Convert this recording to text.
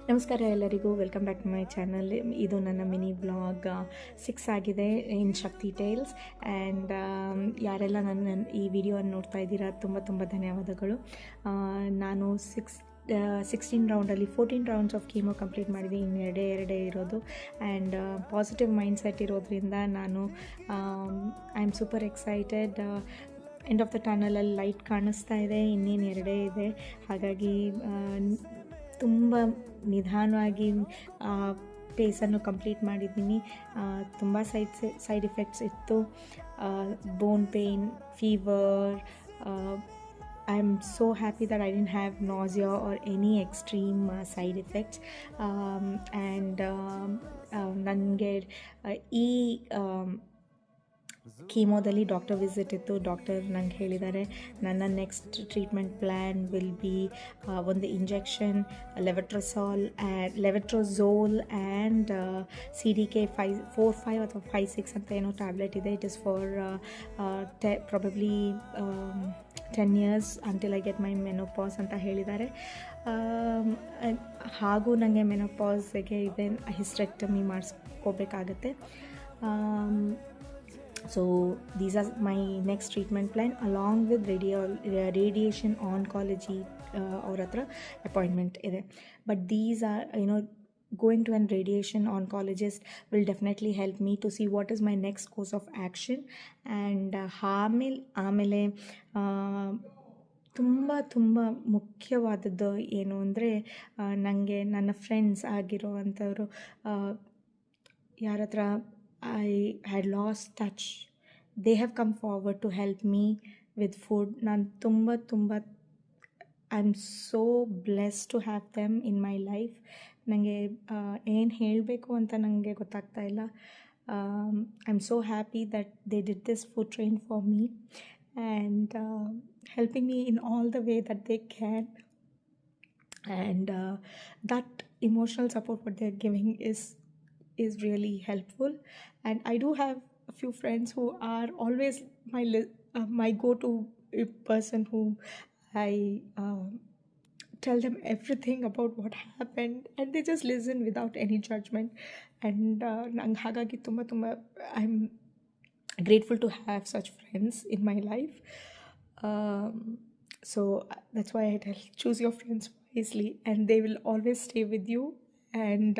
ನಮಸ್ಕಾರ ಎಲ್ಲರಿಗೂ, welcome back to my channel. ಇದು ನನ್ನ ಮಿನಿ ವ್ಲಾಗ್ 6 ಆಗಿದೆ ಇನ್ ಶಕ್ತಿ ಟೇಲ್ಸ್. ಆ್ಯಂಡ್ ಯಾರೆಲ್ಲ ನನ್ನ ಈ ವಿಡಿಯೋವನ್ನು ನೋಡ್ತಾ ಇದ್ದೀರಾ, ತುಂಬ ತುಂಬ ಧನ್ಯವಾದಗಳು. ನಾನು 16 ರೌಂಡಲ್ಲಿ 14 ರೌಂಡ್ಸ್ ಆಫ್ ಕೀಮೋ ಕಂಪ್ಲೀಟ್ ಮಾಡಿದ್ವಿ. ಇನ್ನು ಎರಡೇ ಇರೋದು. ಆ್ಯಂಡ್ ಪಾಸಿಟಿವ್ ಮೈಂಡ್ಸೆಟ್ ಇರೋದ್ರಿಂದ ನಾನು I am super excited. End of the ಟನಲಲ್ಲಿ ಲೈಟ್ ಕಾಣಿಸ್ತಾ ಇದೆ, ಇನ್ನೇನು ಎರಡೇ ಇದೆ. ಹಾಗಾಗಿ ತುಂಬ ನಿಧಾನವಾಗಿ ಪೇಸನ್ನು ಕಂಪ್ಲೀಟ್ ಮಾಡಿದ್ದೀನಿ. ತುಂಬ ಸೈಡ್ ಎಫೆಕ್ಟ್ಸ್ ಇತ್ತು. Bone pain, fever. I am so happy that I didn't have nausea or any extreme side effects. And ನನಗೆ ಈ ಕೀಮೋದಲ್ಲಿ ಡಾಕ್ಟರ್ ವಿಸಿಟ್ ಇತ್ತು. ಡಾಕ್ಟರ್ ನಂಗೆ ಹೇಳಿದ್ದಾರೆ, ನನ್ನ next treatment plan will be ಒಂದು ಇಂಜೆಕ್ಷನ್, ಲೆವೆಟ್ರೋಝೋಲ್ ಆ್ಯಂಡ್ CDK 4-5 ಅಥವಾ 5-6 ಅಂತ ಏನೋ ಟ್ಯಾಬ್ಲೆಟ್ ಇದೆ. It is for probably 10 years until I get my menopause ಅಂತ ಹೇಳಿದ್ದಾರೆ. ಹಾಗೂ ನನಗೆ ಮೆನೋಪಾಸ್ಗೆ ಇದೆ hysterectomy ಮಾಡಿಸ್ಕೋಬೇಕಾಗತ್ತೆ. So these are my next treatment plan along with radiation oncology ಅವ್ರ ಹತ್ರ ಅಪಾಯಿಂಟ್ಮೆಂಟ್ ಇದೆ. But these are, going to an radiation oncologist will definitely help me to see what is my next course of action. And ಆಮೇಲೆ ತುಂಬ ಮುಖ್ಯವಾದದ್ದು ಏನು ಅಂದರೆ, ನನಗೆ ನನ್ನ ಫ್ರೆಂಡ್ಸ್ ಆಗಿರೋವಂಥವ್ರು ಯಾರ ಹತ್ರ I had lost touch. They have come forward to help me with food. ನಾನು ತುಂಬ I'm so blessed to have them in my life. ನನಗೆ ಏನು ಹೇಳಬೇಕು ಅಂತ ನನಗೆ ಗೊತ್ತಾಗ್ತಾ ಇಲ್ಲ. I'm so happy that they did this food train for me and helping me in all the way that they can. And that emotional support what they're giving is really helpful. And I do have a few friends who are always my go-to person who I tell them everything about what happened, and they just listen without any judgment. And nange hagagi tumba I'm grateful to have such friends in my life. So that's why I tell, choose your friends wisely and they will always stay with you. And